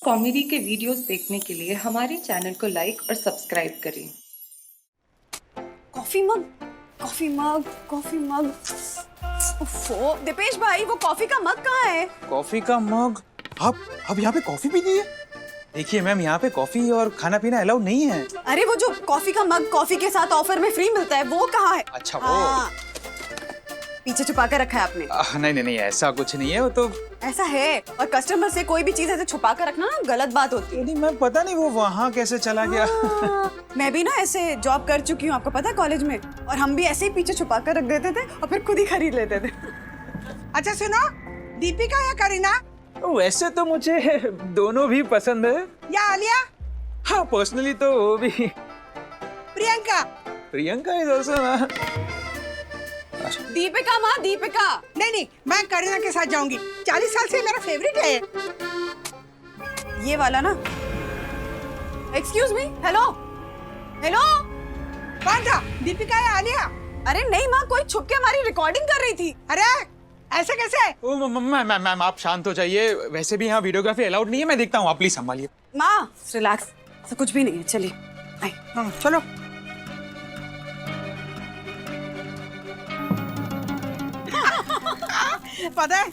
Comedy के videos देखने के लिए हमारे चैनल को लाइक और सब्सक्राइब करें। Coffee mug, coffee mug, coffee mug. ओफो, दीपेश भाई वो कॉफी का मग कहाँ है? कॉफी का मग? अब यहाँ पे कॉफी पीनी है? देखिए मैम, यहाँ पे कॉफी और खाना पीना अलाउड नहीं है। अरे वो जो कॉफी का मग कॉफी के साथ ऑफर में फ्री मिलता है वो कहाँ है? अच्छा वो। हाँ। पीछे छुपा कर रखा है आपने? नहीं, ऐसा कुछ नहीं है, वो तो ऐसा है, और कस्टमर से कोई भी चीज ऐसे छुपा कर रखना ना गलत बात होती है। नहीं मैम, पता नहीं वो वहाँ कैसे चला गया। मैं भी ना ऐसे जॉब कर चुकी हूँ, आपको पता है, कॉलेज में, और हम भी ऐसे ही पीछे छुपा कर रख देते थे और फिर खुद ही खरीद लेते थे। अच्छा सुनो, दीपिका या करीना? वैसे तो मुझे दोनों भी पसंद है। या आलिया? हाँ, पर्सनली तो वो भी। प्रियंका? प्रियंका इज आल्सो ना। दीपिका माँ, दीपिका। नहीं, मैं करीना के साथ जाऊंगी। 40 साल से मेरा फेवरेट है ये वाला ना। Excuse me, hello hello. कौन था, दीपिका या आलिया? अरे नहीं माँ, कोई छुप के हमारी रिकॉर्डिंग कर रही थी। अरे ऐसे कैसे? ओ मैम आप शांत हो जाइए। वैसे भी यहाँ वीडियोग्राफी अलाउड नहीं है, मैं देखता हूँ, आप प्लीज संभालिए। माँ रिलैक्स, ऐसा कुछ भी नहीं है, चलिए। हाँ चलो। पता है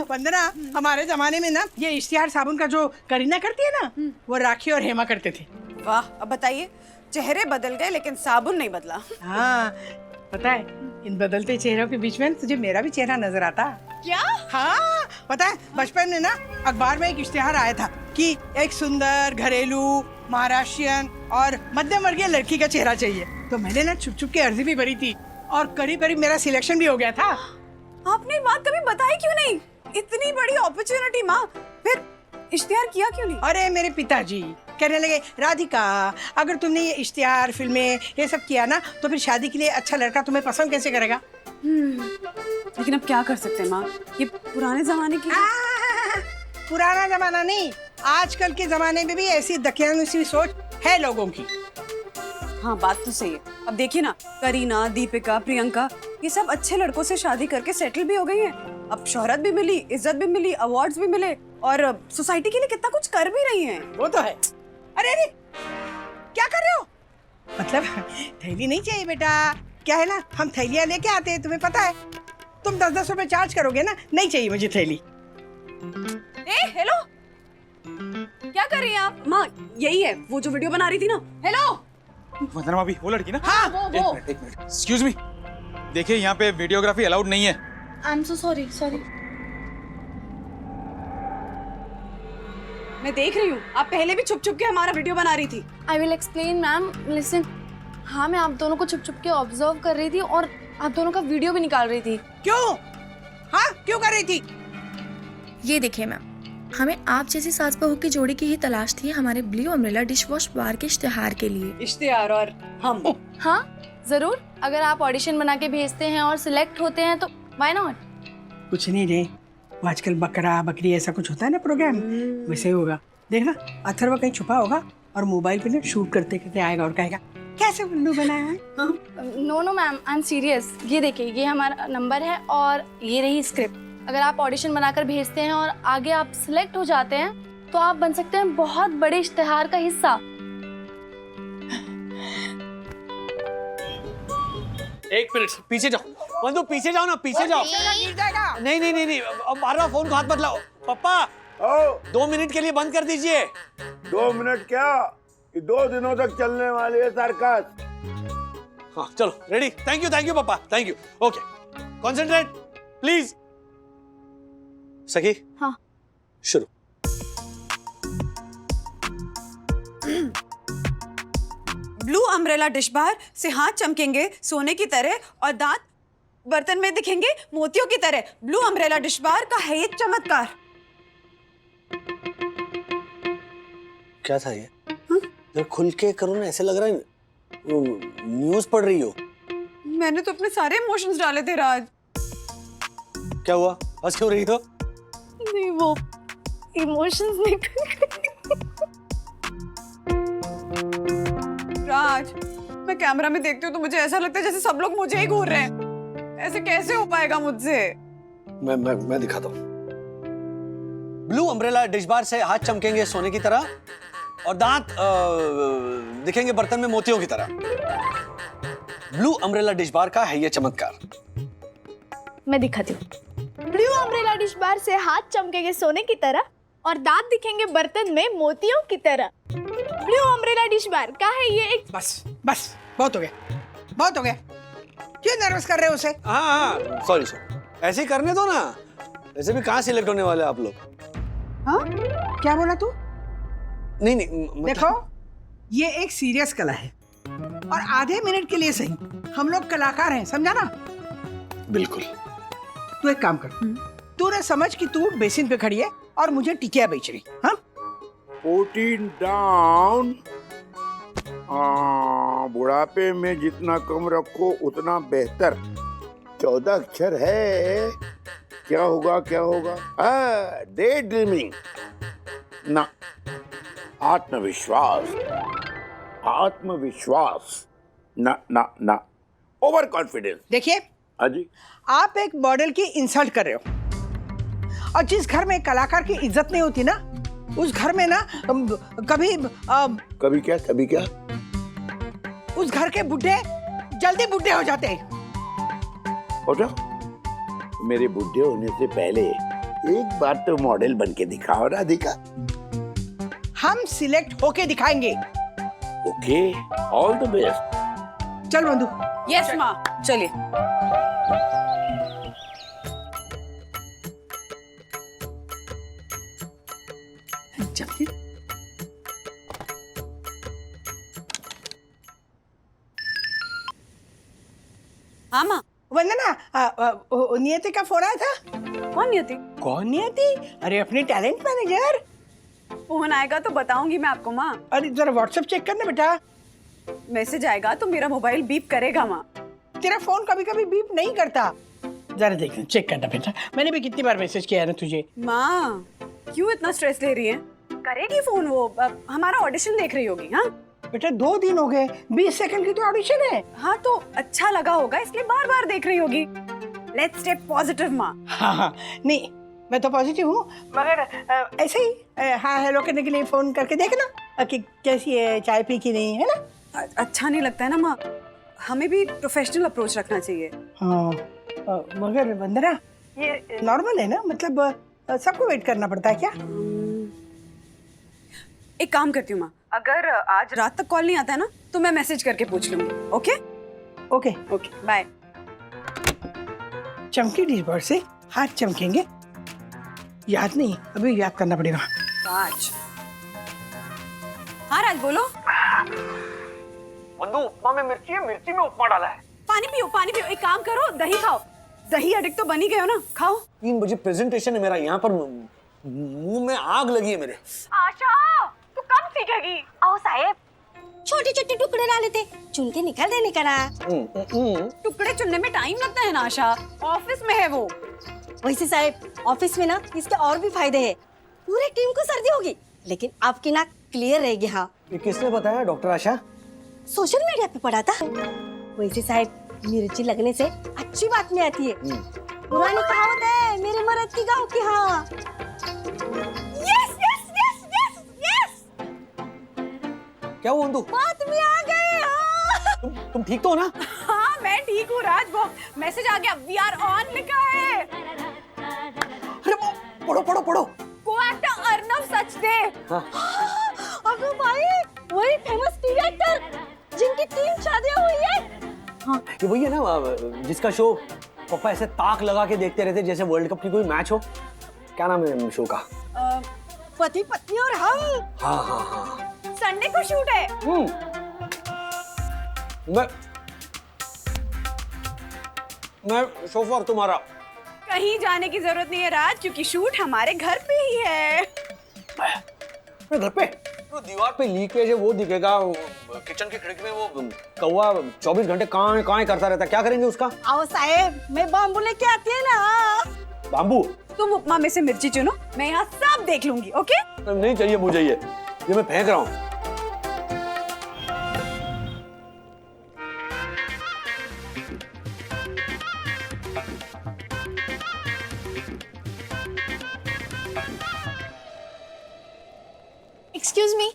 वंदना, हमारे जमाने में ना ये इश्तिहार साबुन का जो करीना करती है ना, वो राखी और हेमा करते थे। वाह, अब बताइए, चेहरे बदल गए लेकिन साबुन नहीं बदला। हाँ पता है, इन बदलते चेहरों के बीच में तुझे मेरा भी चेहरा नजर आता। क्या? हाँ पता है, बचपन में ना अखबार में एक इश्तिहार आया था कि एक सुंदर घरेलू महाराष्ट्रियन और मध्यम वर्गीय लड़की का चेहरा चाहिए। तो मैंने ना छुप छुप के अर्जी भी भरी थी और करीब करीब मेरा सिलेक्शन भी हो गया था। आपने बात कभी बताई क्यों नहीं? इतनी बड़ी अपॉर्चुनिटी माँ, फिर इश्तिहार किया क्यों नहीं? अरे मेरे पिताजी कहने लगे, राधिका अगर तुमने ये इश्तिहार फिल्में ये सब किया ना तो फिर शादी के लिए अच्छा लड़का तुम्हें पसंद कैसे करेगा। लेकिन अब क्या कर सकते हैं माँ, ये पुराने जमाने की। पुराना जमाना नहीं, आजकल के जमाने में भी ऐसी दकियानुसी सोच है लोगों की। हाँ बात तो सही है। अब देखिए ना, करीना, दीपिका, प्रियंका, ये सब अच्छे लड़कों से शादी करके सेटल भी हो गई हैं। अब शोहरत भी मिली, इज्जत भी मिली, अवार्ड्स भी मिले, और सोसाइटी के लिए कितना कुछ कर भी रही हैं। वो तो है। अरे क्या कर रहे हो? मतलब थैली नहीं चाहिए बेटा, क्या है ना, हम थैलियाँ लेके आते हैं, तुम्हें पता है। तुम 10-10 रुपए चार्ज करोगे ना, नहीं चाहिए मुझे थैली। हेलो, क्या कर रही हैं आप? माँ यही है, वो जो वीडियो बना रही थी ना। हेलो वंदना भाभी, वो लड़की ना? हाँ वो। एक मिनट, एक्सक्यूज मी। देखिए यहाँ पे वीडियोग्राफी अलाउड नहीं है। I am so sorry. मैं देख रही हूँ, आप पहले भी छुप छुप के हमारा वीडियो बना रही थी। I will explain ma'am, listen. हाँ, मैं आप दोनों को छुप छुप के ऑब्जर्व कर रही थी और आप दोनों का वीडियो भी निकाल रही थी। क्यों? हाँ क्यों कर रही थी? ये देखिए मैम, हमें आप जैसी सास बहू की जोड़ी की ही तलाश थी हमारे blue umbrella dish wash bar के इश्तिहार के लिए। इश्तिहार और हम। हाँ जरूर, अगर आप ऑडिशन बना के भेजते हैं और सिलेक्ट होते हैं तो व्हाई नॉट। कुछ नहीं रे, वो आजकल बकरा बकरी ऐसा कुछ होता है ना प्रोग्राम, वैसे ही होगा। देखना अथर्व कहीं छुपा होगा और मोबाइल पे ना शूट करते करते आएगा और कहेगा, कैसे उल्लू बनाया है। No ma'am, I am serious. ये देखिए, ये हमारा नंबर है और ये रही स्क्रिप्ट। अगर आप ऑडिशन बनाकर भेजते हैं और आगे आप सिलेक्ट हो जाते हैं तो आप बन सकते हैं बहुत बड़े इश्तिहार का हिस्सा। एक मिनट, पीछे जाओ बंधु, पीछे जाओ ना, पीछे जाओ। गिर जाएगा। नहीं, अब बार बार फोन को हाथ मत लाओ। पापा 2 मिनट के लिए बंद कर दीजिए। 2 मिनट क्या, ये 2 दिनों तक चलने वाली है सर्कस। हाँ चलो, रेडी। थैंक यू पापा, thank you. Okay, concentrate please. सखी हाँ शुरू। ब्लू अम्ब्रेला डिश बार से हाथ चमकेंगे सोने की तरह और दांत बर्तन में दिखेंगे मोतियों की तरह। ब्लू अम्ब्रेला डिश बार का है ये चमत्कार। क्या था ये? जरा खुल के करो ना, ऐसे लग रहा है न्यूज़ पढ़ रही हो। मैंने तो अपने सारे इमोशंस डाले थे राज। क्या हुआ, हंस क्यों रही हो? नहीं, वो इमोशंस निकल राज, मैं कैमरा में देखती हूँ तो मुझे ऐसा लगता है जैसे सब लोग मुझे ही घूर रहे हैं। ऐसे कैसे हो पाएगा मुझसे? मैं दिखाता हूँ। ब्लू अम्ब्रेला डिश बार से हाथ चमकेंगे सोने की तरह और दांत दिखेंगे बर्तन में मोतियों की तरह। ब्लू अम्ब्रेला डिश बार का है ये चमत्कार। मैं दिखाती हूँ। ब्लू अम्ब्रेला डिश बार से हाथ चमकेंगे सोने की तरह और दांत दिखेंगे बर्तन में मोतियों की तरह। ब्लू अम्ब्रेला डिश बार का है ये एक। बस बस, बहुत हो गया, बहुत हो गया। क्यों नर्वस कर रहे हो उसे? हाँ, सॉरी ऐसे ही करने दो ना, वैसे भी कहाँ सिलेक्ट होने वाले आप लोग। हाँ, क्या बोला तू? नहीं मतलब... देखो, ये एक सीरियस कला है और आधे मिनट के लिए सही हम लोग कलाकार हैं, समझा ना? बिल्कुल। तू एक काम कर, तू ना समझ कि तू बेसिन पे खड़ी है और मुझे टिकिया बेच रही। हाँ, 14 डाउन। बुढ़ापे में जितना कम रखो उतना बेहतर। 14 अक्षर है। क्या होगा क्या होगा? डे ड्रीमिंग ना, आत्मविश्वास, आत्मविश्वास ना ना ना, ओवर कॉन्फिडेंस। देखिए अजी, आप एक मॉडल की इंसल्ट कर रहे हो और जिस घर में कलाकार की इज्जत नहीं होती ना, उस घर में ना कभी कभी क्या कभी क्या? उस घर के बुढ़े जल्दी बुढ़े हो जाते हैं। हो जाओ। मेरे बुढ़े होने से पहले एक बार तो मॉडल बन के दिखाओ राधिका। हम सिलेक्ट होके दिखाएंगे। Okay, all the best. चल बंधु। यस माँ, चलिए। जल्दी। हाँ माँ। वंदना, नियति का फोन आया था। कौन नियति? कौन नियति? अरे अपनी टैलेंट मैनेजर। फोन आएगा तो बताऊंगी मैं आपको माँ। अरे जरा व्हाट्सएप चेक करना बेटा। मैसेज आएगा तो मेरा मोबाइल बीप करेगा माँ। तेरा फोन कभी कभी बीप नहीं करता। जरा देखना, चेक करना बेटा। मैंने भी कितनी बार मैसेज किया है ना तुझे। माँ, क्यों इतना स्ट्रेस ले रही है? करेगी फोन वो, हमारा ऑडिशन देख रही होगी। हाँ बेटा, 2 दिन हो गए, 20 सेकंड की तो ऑडिशन है। हाँ तो अच्छा लगा होगा इसलिए बार बार देख रही होगी। लेट्स स्टे पॉजिटिव माँ। हाँ, नहीं मैं तो पॉजिटिव हूँ, मगर ऐसे ही हाँ हेलो करने के लिए फोन करके देखना कि कैसी है, चाय पी की नहीं, है ना? अच्छा नहीं लगता है ना माँ, हमें भी प्रोफेशनल अप्रोच रखना चाहिए। हाँ, मगर वंदना ये नॉर्मल है ना, मतलब सबको वेट करना पड़ता है क्या? एक काम करती हूँ माँ, अगर आज रात तक कॉल नहीं आता है ना तो मैं मैसेज करके पूछ लूंगी। Okay okay okay, bye. Chamki dish bar से हाथ चमकेंगे, याद नहीं, अभी याद करना पड़ेगा। राज, हाँ राज बोलो। बंधु, उपमा में मिर्ची है, मिर्ची में उपमा डाला है। पानी पियो, पानी पियो। एक काम करो, दही खाओ। दही एडिक्ट तो बन ही गए हो ना, खाओ। 3 बजे प्रेजेंटेशन है मेरा, यहाँ पर मुंह में आग लगी है मेरे। आशा, तू कब सीखेगी? आओ साहेब, छोटे छोटे टुकड़े डाले थे, चुन के निकाल देने का ना। टुकड़े चुनने में टाइम लगता है ना आशा, ऑफिस में है वो। वैसे साहेब, ऑफिस में ना इसके और भी फायदे हैं। पूरे टीम को सर्दी होगी, लेकिन आपकी नाक क्लियर रहेगी। हाँ, ये किसने बताया डॉक्टर आशा? सोशल मीडिया पे पढ़ा था। वैसे साहेब, मिर्ची लगने से अच्छी बात में आती है। पुरानी कहावत है, मेरे मर्द की गाँव की। हाँ, yes yes yes yes yes, क्या हुआ बंधु? बात में आ गए। हाँ, तुम ठीक तो हो ना? हाँ मैं ठीक हूँ राज, वो मैसेज आ गया, वी आर ऑन लिखा है। अरे पढ़ो पढ़ो पढ़ो। को एक्टर अर्नव सचदेव। अबे भाई, वही फेमस टीवी एक्टर जिनकी 3 शादियां हुई है। हाँ, ये वही है ना जिसका शो पापा ऐसे ताक लगा के देखते रहते जैसे वर्ल्ड कप की कोई मैच हो। क्या नाम है शो का? पति पत्नी और हम। हाँ हाँ हाँ, संडे को शूट है। मैं शोफर तुम्हारा। कहीं जाने की जरूरत नहीं है राज, क्योंकि शूट हमारे घर पे ही है। घर पे तो दीवार पे लीकेज है, वो दिखेगा। किचन की खिड़की में वो कौवा 24 घंटे कहाँ करता रहता है, क्या करेंगे उसका? आओ साहेब, मैं बाम्बू लेके आती है ना। बाम्बू? तुम उपमा में से मिर्ची चुनो, मैं यहाँ सब देख लूंगी। ओके? नहीं चाहिए मुझे ये मैं फेंक रहा हूँ। एक्सक्यूज मी,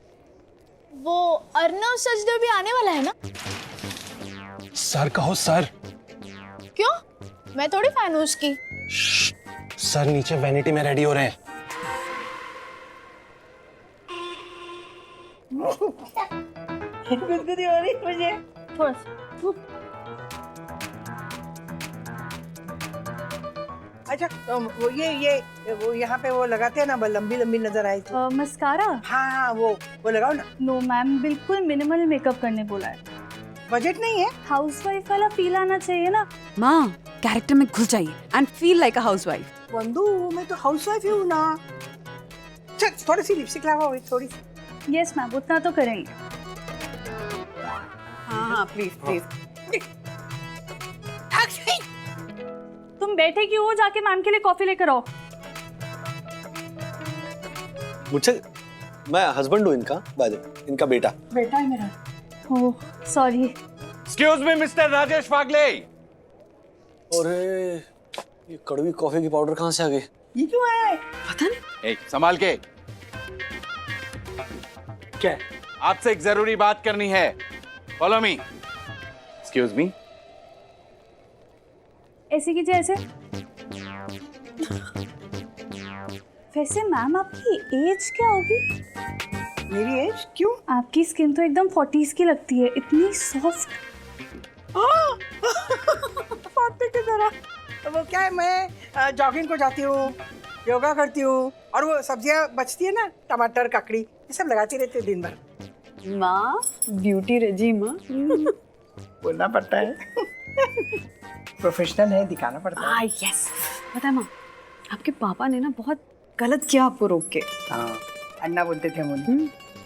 वो अर्नव सचदेव भी आने वाला है ना? सर कहो सर। क्यों? मैं थोड़ी फैन हूँ उसकी। सर नीचे वैनिटी में रेडी हो रहे हैं। गुदगुदी हो रही मुझे। थोड़ा सा अच्छा वो ये वो यहाँ पे वो लगाते हैं ना, लंबी लंबी नजर आई थी। मस्कारा। हाँ हाँ वो लगाओ ना। नो मैम, बिल्कुल मिनिमल मेकअप करने बोला है। बजट नहीं है। हाउसवाइफ वाला फील आना चाहिए ना। माँ, कैरेक्टर में घुस जाइए and feel like a housewife. बंधु मैं तो हाउसवाइफ ही हूँ ना। चल थोड़ी सी लिपस्टिक लगाओ, थोड़ी सी। यस मैम, उतना तो करेंगे। हाँ हाँ प्लीज प्लीज। तुम बैठे क्यों हो? जाके मैम के लिए कॉफी लेकर आओ। मुझसे, मैं हस्बैंड हूँ इनका, बाय द वे, इनका बेटा। बेटा है मेरा। Oh sorry. Excuse me mister Rajesh Phagle. अरे ये कड़वी कॉफी की पाउडर कहाँ से आ गई? ये क्यों आया है? पता नहीं। संभाल के। क्या है? आपसे एक जरूरी बात करनी है। Follow me. Excuse me. ऐसे कीजिए, ऐसे। वैसे मैम आपकी एज क्या होगी? मेरी एज क्यों? आपकी स्किन तो एकदम 40s की लगती है, इतनी सॉफ्ट। फाते की तरह। वो क्या है, मैं जॉगिंग को जाती हूँ, योगा करती हूँ, और वो सब्जियाँ बचती है ना, टमाटर ककड़ी, ये सब लगाती रहती हूँ दिन भर। माँ, ब्यूटी रेजिम। बोलना पड़ता है। प्रोफेशनल है, दिखाना पड़ता है। यस। पता है माँ, आपके पापा ने ना बहुत गलत किया आपको रोक के। हाँ, अन्ना बोलते थे मुझे।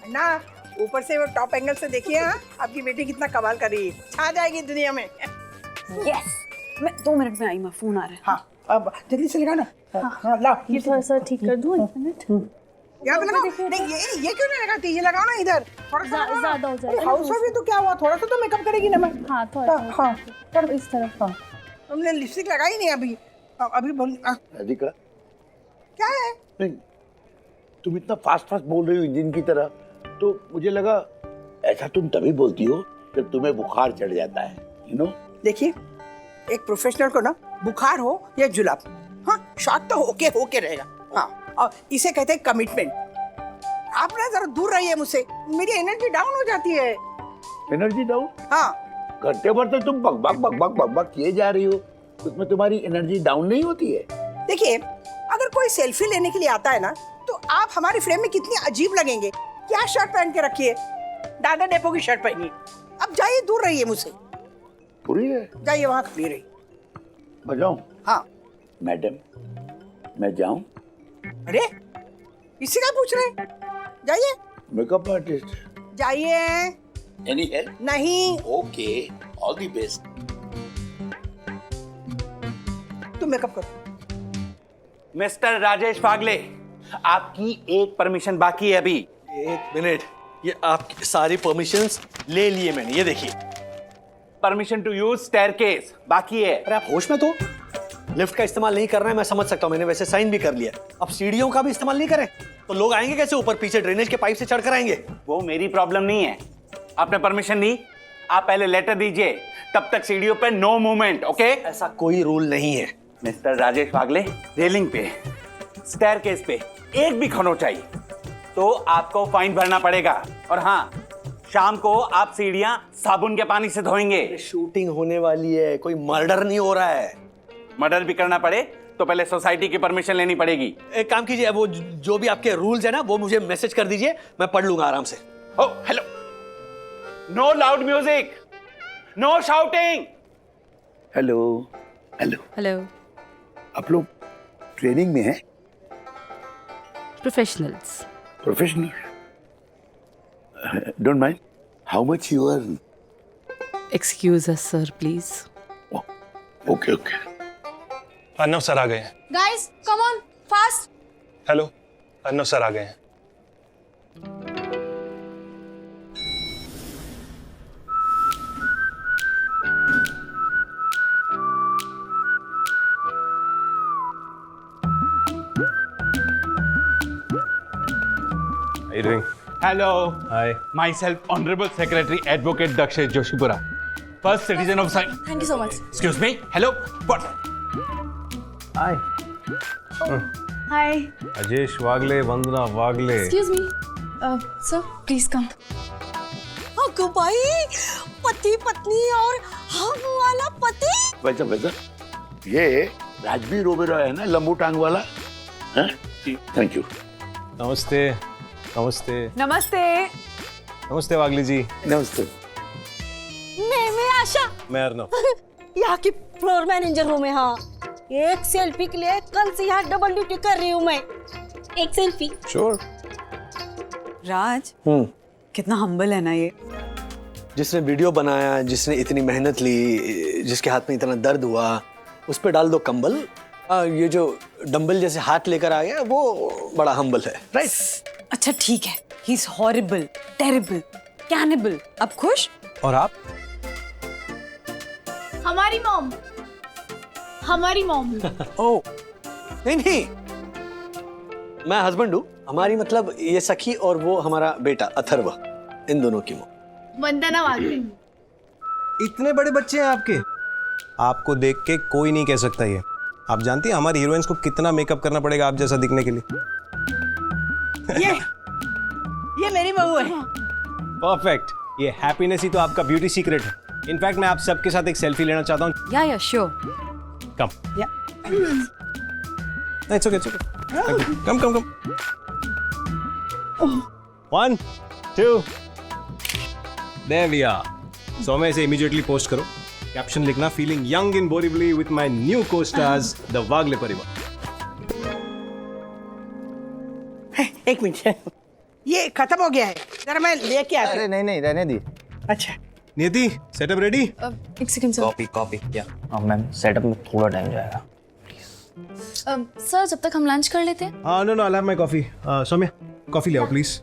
अन्ना, ऊपर से वो टॉप एंगल से देखिए, हाँ आपकी बेटी कितना कमाल कर रही है, छा जाएगी दुनिया में। यस। मैं 2 मिनट में आई, माँ फोन आ रहा है। हाँ अब जल्दी से लगा ना। हाँ लाओ, ये थोड़ा सा ठीक कर दूँ, 1 मिनट। यहाँ पे लगाओ। नहीं ये क्यों नहीं लगाती, ये लगाओ ना इधर। थोड़ा सा ज्यादा हो जाएगा। हाउस वाइफ है तो क्या हुआ, थोड़ा सा तो मेकअप करेगी ना। मैं हाँ थोड़ा। हाँ कर इस तरफ। हाँ, तुमने लिपस्टिक लगाई नहीं अभी। अभी बोल। राधिका, क्या है? नहीं तुम इतना फास्ट बोल रही हो इंजन की तरह, तो मुझे लगा ऐसा तुम तभी बोलती हो जब तुम्हें बुखार चढ़ जाता है, यू नो। देखिए, एक प्रोफेशनल को ना बुखार हो या जुलाब, हाँ शॉट तो होके रहेगा। हाँ, और इसे कहते हैं कमिटमेंट। आप ना जरा दूर रहिए मुझसे, मेरी एनर्जी डाउन हो जाती है। Energy down? हाँ, घंटे भर तो तुम बक किए जा रही हो, उसमें तुम्हारी एनर्जी डाउन नहीं होती है? देखिए, अगर कोई सेल्फी लेने के लिए आता है ना, तो आप हमारी फ्रेम में कितनी अजीब लगेंगे। क्या शर्ट पहन के रखिए, दादा डेपो की शर्ट पहनिए। अब जाइए, दूर रहिए मुझसे। पूरी है? जाइए, वहाँ खड़ी रही। मैं जाऊं? हाँ। मैडम, मैं जाऊं? अरे इससे क्या पूछ रहे हैं? जाइए। Makeup artist. जाइए। Any help? नहीं। Okay, all the best. तुम मेकअप करो। मिस्टर राजेश फागले, आपकी एक परमिशन बाकी है अभी। 1 मिनट, ये आपकी सारी परमिशंस ले लिए मैंने, ये देखिए। परमिशन टू यूज स्टेयरकेस बाकी है। अरे आप होश में तो। लिफ्ट का इस्तेमाल नहीं कर रहे हैं, मैं समझ सकता हूँ, मैंने वैसे साइन भी कर लिया। अब सीढ़ियों का भी इस्तेमाल नहीं करें तो लोग आएंगे कैसे ऊपर? पीछे ड्रेनेज के पाइप से चढ़कर आएंगे। वो मेरी प्रॉब्लम नहीं है। आपने परमिशन दी, आप पहले लेटर दीजिए, तब तक सीढ़ियों पे नो मूवमेंट। ओके? ऐसा कोई रूल नहीं है। मिस्टर राजेश फागले, रेलिंग पे, स्टेयरकेस पे एक भी खरोंचाई तो आपको फाइन भरना पड़ेगा। और हाँ, शाम को आप सीढ़ियां साबुन के पानी से धोएंगे। शूटिंग होने वाली है, कोई मर्डर नहीं हो रहा है। मर्डर भी करना पड़े तो पहले सोसाइटी की परमिशन लेनी पड़ेगी। एक काम कीजिए, वो जो भी आपके रूल्स है ना, वो मुझे मैसेज कर दीजिए, मैं पढ़ लूंगा आराम से। Oh hello, no loud music, no shouting. Hello hello hello. आप लोग ट्रेनिंग में हैं? Professionals. Professional? Don't mind, how much you earn? Excuse us sir please. Okay okay. Arnav sir आ गए हैं। Guys come on fast. Hello, Arnav sir आ गए हैं। How you doing? Hello hi my self honourable secretary advocate Dakshesh Joshipura, first citizen of science. Thank you so much. Excuse me, hello what? Hi hi. Ajesh Wagle, Vandana Wagle. Excuse me sir, please come. अगो भाई, पति पत्नी और हम वाला पति। वैसा वैसा ये राजवीर ओबेरॉय है ना, लंबू टांग वाला। Thank you. नमस्ते नमस्ते नमस्ते। नमस्ते वागले जी। नमस्ते। मैं आशा, मैं अर्नव। यहाँ की फ्लोर मैनेजर हूँ मैं। हाँ, एक सेल्फी के लिए कल से यहाँ डबल ड्यूटी कर रही हूँ मैं। एक सेल्फी। श्योर। राज, कितना हम्बल है ना ये। जिसने वीडियो बनाया, जिसने इतनी मेहनत ली, जिसके हाथ में इतना दर्द हुआ, उस पे डाल दो कंबल। ये जो डंबल जैसे हाथ लेकर आ गया, वो बड़ा हम्बल है, राइट? अच्छा ठीक है, he is horrible, terrible, cannibal. अब खुश? और आप? हमारी मॉम, हमारी मॉम। ओ नहीं नहीं, मैं हस्बैंड हूँ। हमारी मतलब ये सखी और वो हमारा बेटा अथर्व, इन दोनों की मॉम। वंदना वागले। इतने बड़े बच्चे हैं आपके? आपको देख के कोई नहीं कह सकता ये। आप जानती हैं हमारी हीरोइंस को कितना मेकअप करना पड़ेगा आप जैसा दिखने के लिए? ये मेरी बहू है। परफेक्ट। ये हैप्पीनेस ही तो आपका ब्यूटी सीक्रेट है। इनफैक्ट मैं आप सबके साथ एक सेल्फी लेना चाहता हूँ। या sure. Come. Yeah. It's okay, it's okay. Come come come. 1 2 there we are. So मैं इसे इमीडिएटली पोस्ट करो। कैप्शन लिखना, feeling young in Borivali with my new co-stars the Wagle परिवार। एक मिनट, ये खत्म हो गया है, जरा मैं लेके आता हूँ। नहीं रहने दी। अच्छा, नियति, सेटअप रेडी? एक सेकंड सर। कॉपी या मैम, सेटअप में थोड़ा टाइम जाएगा। सर जब तक हम लंच कर लेते हैं। No no, I have my coffee. Saumya, coffee ले आओ प्लीज।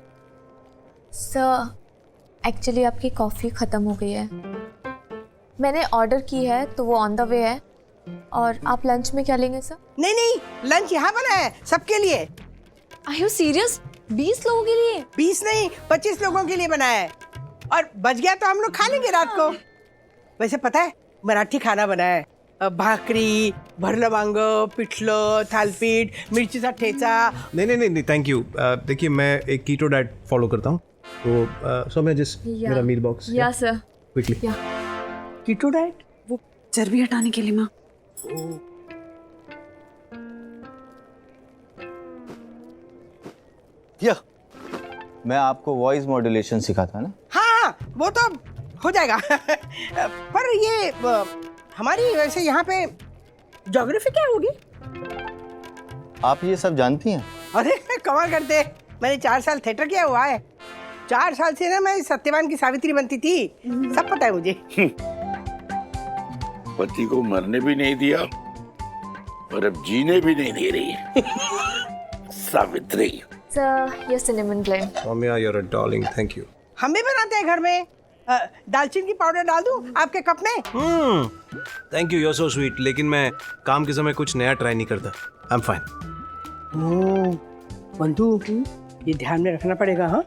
सर एक्चुअली आपकी कॉफ़ी ख़त्म हो गई है। मैंने ऑर्डर की है तो वो ऑन द वे है। और आप लंच में क्या लेंगे सर? नहीं नहीं, लंच यहाँ बना है सबके लिए। Are you serious? 20 लोगों के लिए? 20 नहीं, 25 लोगों के लिए बनाया है। और बच गया तो हम लोग खा लेंगे रात को। वैसे पता है, मराठी खाना बनाया है। भाकरी, भरलं वांग, पिठलं, थालपीठ, मिरचीचा ठेचा। नहीं, थैंक यू। देखिए मैं एक कीटो डाइट फॉलो करता हूँ, तो सौम्या जस्ट मेरा meal box. Yeah sir. Quickly. Keto diet? वो चर्बी हटाने के लिए माँ। या मैं आपको वॉइस मॉड्यूलेशन सिखाता ना। हाँ, वो तो हो जाएगा। पर ये हमारी वैसे यहाँ पे ज्योग्राफी क्या होगी? आप ये सब जानती हैं? अरे कमाल करते, मैंने 4 साल थिएटर किया हुआ है। 4 साल से ना मैं सत्यवान की सावित्री बनती थी, सब पता है मुझे। पति को मरने भी नहीं दिया और अब जीने भी नहीं दे रही है। सावित्री। सर ये cinnamon glen. Saumya, you are a darling, thank you. हम भी बनाते हैं घर में। दालचीनी की पाउडर डाल दूं आपके कप में? Thank you, you are so sweet. लेकिन मैं काम के समय कुछ नया ट्राई नहीं करता। I am fine. बंधु, ये ध्यान में रखना पड़ेगा। हाँ,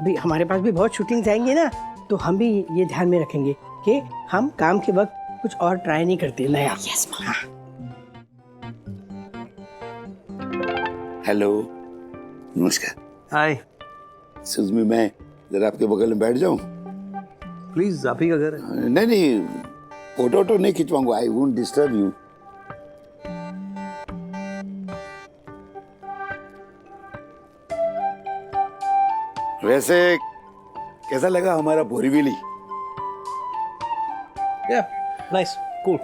अभी हमारे पास भी बहुत शूटिंग्स आएंगे ना, तो हम भी ये ध्यान में रखेंगे कि हम काम के वक्त कुछ और ट्राई नहीं करते नया। यस माँ। हेलो, नमस्कार। हाय। एक्सक्यूज मी, मैं जरा आपके बगल में बैठ जाऊं? प्लीज, आप ही का घर है। नहीं नहीं, फोटो नहीं खिंचवाऊंगा। I won't disturb you. वैसे कैसा लगा हमारा बोरीवली? Nice, cool.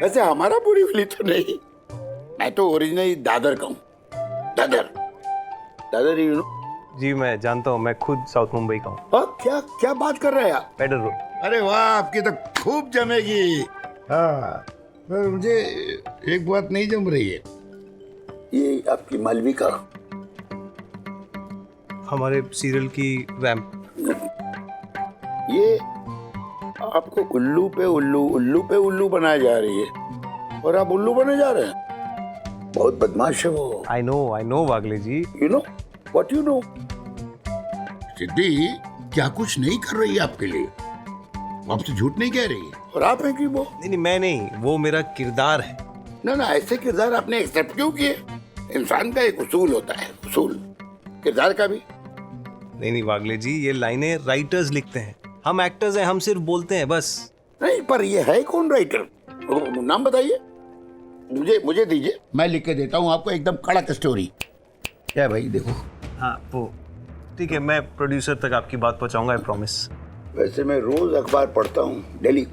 वैसे हमारा बोरीवली तो नहीं, मैं तो ओरिजिनली दादर का हूँ। Dadar you know? जी मैं जानता हूँ, मैं खुद साउथ मुंबई का हूँ। क्या क्या बात कर रहे हैं आप? पेडर रोड। अरे वाह, आपकी तो खूब जमेगी। हाँ, पर मुझे एक बात नहीं जम रही है। ये आपकी मालविका हमारे सीरियल की रैम्प। ये आपको उल्लू पे उल्लू बनाया जा रही है और आप उल्लू बने जा रहे हैं। बहुत बदमाश है वो। I know Wagle ji. You know what you know? Siddhi क्या कुछ नहीं कर रही है आपके लिए? आप तो झूठ नहीं कह रही है। और आप हैं कि वो? नहीं, मैं नहीं, वो मेरा किरदार है। ना ऐसे किरदार आपने एक्सेप्ट क्यों किए? इंसान का एक उसूल होता है, उसूल किरदार का भी। नहीं वागले जी, ये लाइनें राइटर्स लिखते हैं, हम एक्टर्स हैं, हम सिर्फ बोलते हैं बस। नहीं, पर ये है कौन राइटर? नाम बताइए। मुझे दीजिए, मैं लिख के देता हूँ आपको एकदम कड़क स्टोरी। क्या भाई देखो। हाँ वो ठीक है, मैं प्रोड्यूसर तक आपकी बात पहुंचाऊंगा, आई प्रॉमिस। वैसे मैं रोज अखबार पढ़ता हूँ डेली,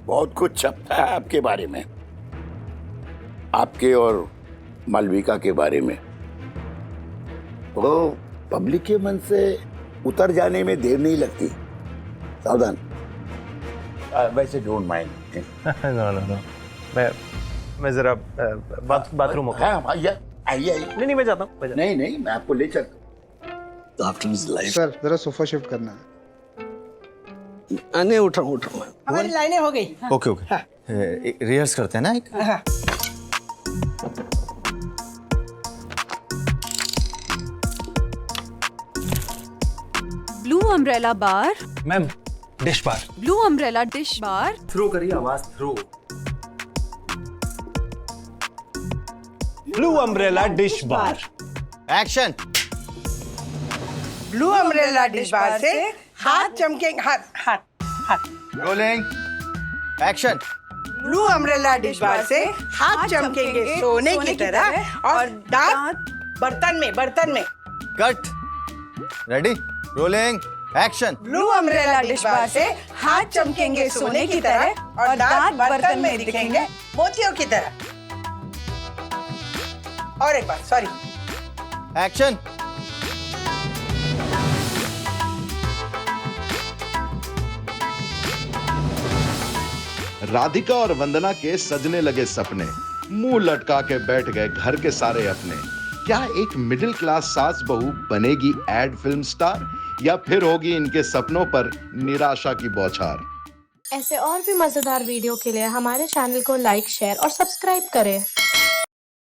बहुत कुछ छपता है आपके बारे में, आपके और मालविका के बारे में। वो पब्लिक के मन से उतर जाने में देर नहीं लगती, सावधान। वैसे डोंट माइंड। नो मैं जरा बाथरूम हो। हाँ आइए। नहीं मैं जाता हूँ। नहीं मैं आपको ले चलता हूँ। सर जरा सोफा शिफ्ट करना है। नहीं उठ रहा हूँ। हमारी लाइनें हो गई। ओके रिहर्स करते हैं ना एक। हाँ। Blue umbrella bar, ma'am dish bar. Blue umbrella dish bar. Throw करिए आवाज, throw. Blue umbrella dish bar. Action. Blue umbrella dish bar से हाथ चमकेंगे। हाथ। Rolling. Action. Blue umbrella dish bar से हाथ चमकेंगे सोने की तरह और दांत बर्तन में। Cut. Ready. Rolling. Action. Blue umbrella dish bar से हाथ चमकेंगे सोने की तरह और दांत बर्तन में दिखेंगे मोतियों की तरह। और एक बार, सॉरी। एक्शन। राधिका और वंदना के सजने लगे सपने, मुंह लटका के बैठ गए घर के सारे अपने। क्या एक मिडिल क्लास सास बहू बनेगी एड फिल्म स्टार, या फिर होगी इनके सपनों पर निराशा की बौछार? ऐसे और भी मजेदार वीडियो के लिए हमारे चैनल को लाइक, शेयर और सब्सक्राइब करें।